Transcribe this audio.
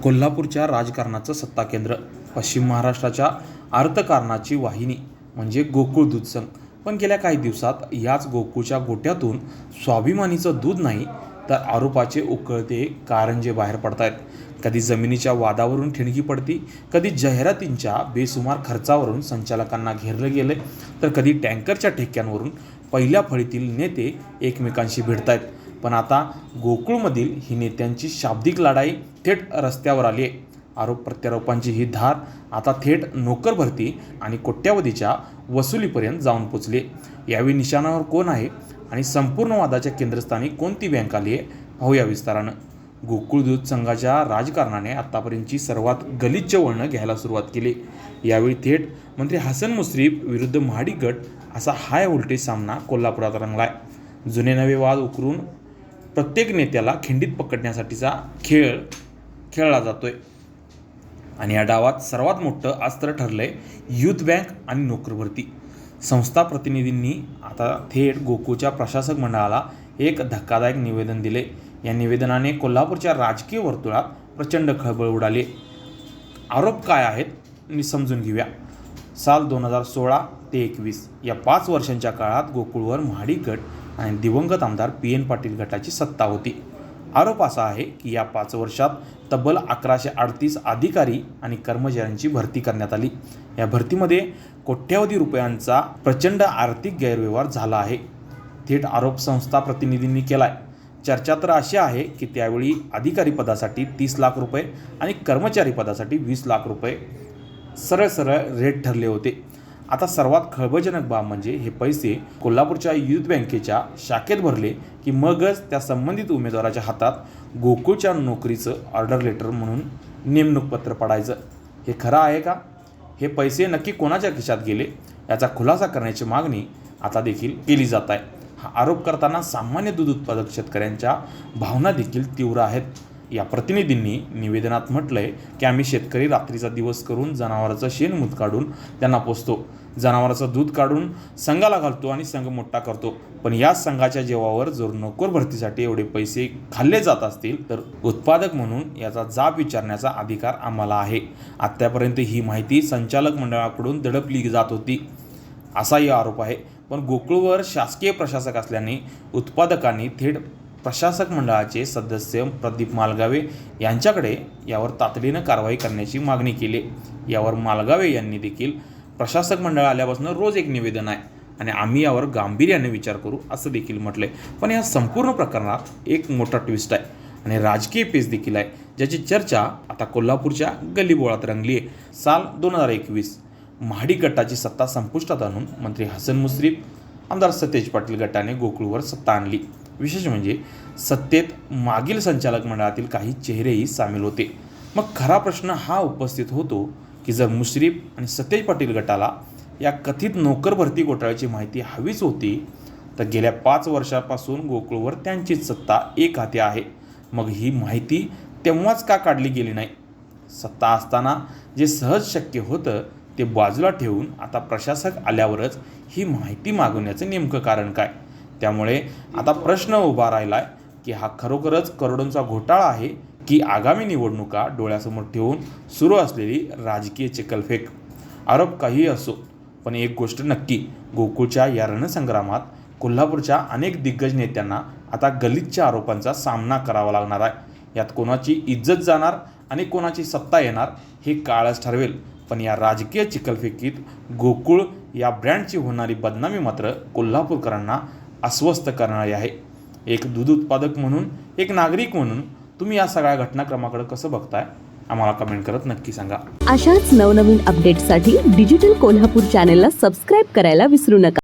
कोल्हापूरच्या राजकारणाचं सत्ता केंद्र, पश्चिम महाराष्ट्राच्या अर्थकारणाची वाहिनी म्हणजे गोकुळ दूध संघ. पण गेल्या काही दिवसात याच गोकुळच्या गोट्यातून स्वाभिमानीचं दूध नाही तर आरोपाचे उकळते कारंजे बाहेर पडत आहेत. कधी जमिनीच्या वादावरून ठिणगी पडती, कधी जाहिरातींच्या बेसुमार खर्चावरून संचालकांना घेरलं गेले, तर कधी टँकरच्या ठेक्यांवरून पहिल्या फळीतील नेते एकमेकांशी भिडतायत. पण आता गोकुळमधील ही नेत्यांची शाब्दिक लढाई थेट रस्त्यावर आली आहे. आरोप प्रत्यारोपांची ही धार आता थेट नोकर भरती आणि कोट्यावधीच्या वसुलीपर्यंत जाऊन पोचली. यावेळी निशाणावर कोण आहे आणि संपूर्ण वादाच्या केंद्रस्थानी कोणती बँक आली आहे, पाहूया विस्तारानं. गोकुळ दूध संघाच्या राजकारणाने आत्तापर्यंतची सर्वात गलिच्छ वळणं घ्यायला सुरुवात केली. यावेळी थेट मंत्री हसन मुश्रीफ विरुद्ध महाडिक गट असा हाय व्होल्टेज सामना कोल्हापुरात रंगलाय. जुने नवे वाद उकरून प्रत्येक नेत्याला खिंडीत पकडण्यासाठीचा खेळ खेळला जातोय. आणि या डावात सर्वात मोठं अस्त्र ठरलंय युथ बँक आणि नोकर भरती. संस्था प्रतिनिधींनी आता थेट गोकुळच्या प्रशासक मंडळाला एक धक्कादायक निवेदन दिले. या निवेदनाने कोल्हापूरच्या राजकीय वर्तुळात प्रचंड खळबळ उडाली. आरोप काय आहेत समजून घेऊया. साल 2016 ते 21 या 5 वर्षांच्या काळात गोकुळवर महाडिक गट आणि दिवंगत आमदार PN पाटील गटाची सत्ता होती. आरोप असा आहे की या 5 वर्षात तब्बल 1138 अधिकारी आणि कर्मचाऱ्यांची भरती करण्यात आली. या भरतीमध्ये कोट्यावधी रुपयांचा प्रचंड आर्थिक गैरव्यवहार झाला आहे. थेट आरोप संस्था प्रतिनिधींनी केलाय. चर्चा तर अशी आहे की त्यावेळी अधिकारी पदासाठी 30 लाख रुपये आणि कर्मचारी पदासाठी 20 लाख रुपये सरळ रेट ठरले होते. आता सर्वात खळबळजनक बाब म्हणजे हे पैसे कोल्हापूरच्या युथ बँकेच्या शाखेत भरले की मगच त्या संबंधित उमेदवाराच्या हातात गोकुळच्या नोकरीचं ऑर्डर लेटर म्हणून नेमणूक पत्र पडायचं. हे खरं आहे का? हे पैसे नक्की कोणाच्या खिशात गेले याचा खुलासा करण्याची मागणी आता देखील केली जात आहे. हा आरोप करताना सामान्य दूध उत्पादक शेतकऱ्यांच्या भावना देखील तीव्र आहेत. या प्रतिनिधींनी निवेदनात म्हटलंय की आम्ही शेतकरी रात्रीचा दिवस करून जनावराचं शेणमूत काढून त्यांना पोसतो, जनावराचं दूध काढून संघाला घालतो आणि संघ मोठा करतो. पण याच संघाच्या जेवावर जर नोकर भरतीसाठी एवढे पैसे खाल्ले जात असतील तर उत्पादक म्हणून याचा जाब विचारण्याचा अधिकार आम्हाला आहे. आत्तापर्यंत ही माहिती संचालक मंडळाकडून दडपली जात होती असाही आरोप आहे. पण गोकुळवर शासकीय प्रशासक असल्याने उत्पादकांनी थेट प्रशासक मंडळाचे सदस्य प्रदीप मालगावे यांच्याकडे यावर तातडीनं कारवाई करण्याची मागणी केली. यावर मालगावे यांनी देखील प्रशासक मंडळ आल्यापासून रोज एक निवेदन आहे आणि आम्ही यावर गांभीर्याने विचार करू असं देखील म्हटलंय. पण या संपूर्ण प्रकरणात एक मोठा ट्विस्ट आहे आणि राजकीय पेच देखील आहे, ज्याची चर्चा आता कोल्हापूरच्या गल्लीबोळात रंगली आहे. साल 2021 महाडिक गटाची सत्ता संपुष्टात आणून मंत्री हसन मुश्रीफ, आमदार सतेज पाटील गटाने गोकुळवर सत्ता आणली. विशेष म्हणजे सत्तेत मागील संचालक मंडळातील काही चेहरेही सामील होते. मग खरा प्रश्न हा उपस्थित होतो की जर मुश्रीफ आणि सतेज पाटील गटाला या कथित नोकर भरती घोटाळ्याची माहिती हवीच होती तर गेल्या 5 वर्षापासून गोकुळवर त्यांचीच सत्ता एक हाती आहे. मग ही माहिती तेव्हाच का काढली गेली नाही? सत्ता असताना जे सहज शक्य होतं ते बाजूला ठेवून आता प्रशासक आल्यावरच ही माहिती मागवण्याचं नेमकं कारण काय? त्यामुळे आता प्रश्न उभा राहिलाय की हा खरोखरच करोडोंचा घोटाळा आहे की आगामी निवडणुका डोळ्यासमोर ठेवून सुरू असलेली राजकीय चिखलफेक. आरोप काही असो, पण एक गोष्ट नक्की, गोकुळच्या या रणसंग्रामात कोल्हापूरच्या अनेक दिग्गज नेत्यांना आता गलिच्छ आरोपांचा सामना करावा लागणार आहे. यात कोणाची इज्जत जाणार आणि कोणाची सत्ता येणार हे काळच ठरवेल. पण या राजकीय चिखलफेकीत गोकुळ या ब्रँडची होणारी बदनामी मात्र कोल्हापूरकरांना अस्वस्थ करणारी आहे. एक दूध उत्पादक म्हणून, एक नागरिक म्हणून तुम्ही या सगळ्या घटनाक्रमाकडे कसं बघताय? आम्हाला कमेंट करत नक्की सांगा. अशाच नवनवीन अपडेट्ससाठी डिजिटल कोल्हापूर चॅनेलला सबस्क्राईब करायला विसरू नका.